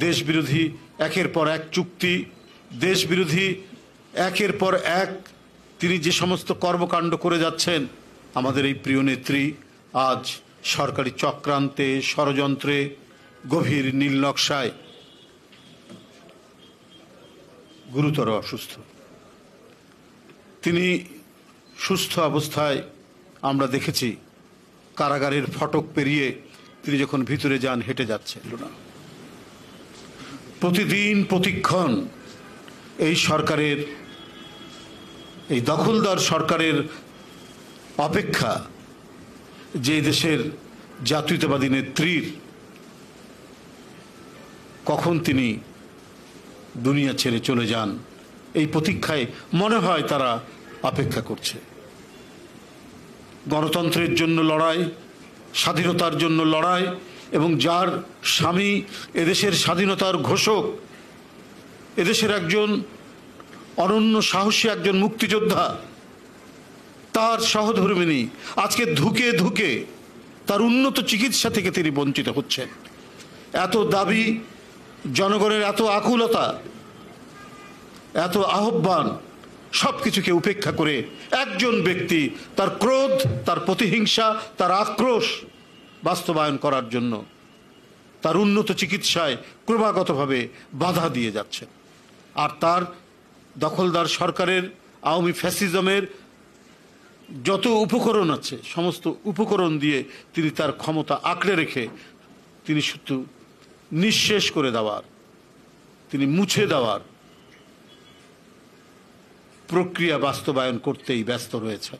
দেশবিরোধী একের পর এক চুক্তি, দেশবিরোধী একের পর এক তিনি যে সমস্ত কর্মকাণ্ড করে যাচ্ছেন, আমাদের এই প্রিয় নেত্রী আজ সরকারি চক্রান্তে, ষড়যন্ত্রে, গভীর নীল নকশায় গুরুতর অসুস্থ। তিনি সুস্থ অবস্থায় আমরা দেখেছি কারাগারের ফটক পেরিয়ে তিনি যখন ভিতরে যান হেঁটে যাচ্ছেন না। প্রতিদিন প্রতিক্ষণ এই সরকারের, এই দখলদার সরকারের অপেক্ষা যে দেশের জাতীয়তাবাদী নেত্রীর কখন তিনি দুনিয়া ছেড়ে চলে যান, এই প্রতীক্ষায় মনে হয় তারা অপেক্ষা করছে। গণতন্ত্রের জন্য লড়াই, স্বাধীনতার জন্য লড়াই, এবং যার স্বামী এদেশের স্বাধীনতার ঘোষক, এদেশের একজন অনন্য সাহসী একজন মুক্তিযোদ্ধা, তার সহধর্মিণী আজকে ধুকে ধুকে তার উন্নত চিকিৎসা থেকে তিনি বঞ্চিত হচ্ছেন। এত দাবি, জনগণের এত আকুলতা, এত আহ্বান, সব কিছুকে উপেক্ষা করে একজন ব্যক্তি তার ক্রোধ, তার প্রতিহিংসা, তার আক্রোশ বাস্তবায়ন করার জন্য তার উন্নত চিকিৎসায় ক্রমাগতভাবে বাধা দিয়ে যাচ্ছে। আর তার দখলদার সরকারের, আওয়ামী ফ্যাসিজমের যত উপকরণ আছে সমস্ত উপকরণ দিয়ে তিনি তার ক্ষমতা আঁকড়ে রেখে তিনি শুধু নিঃশেষ করে দেওয়ার, তিনি মুছে দেওয়ার প্রক্রিয়া বাস্তবায়ন করতেই ব্যস্ত রয়েছেন।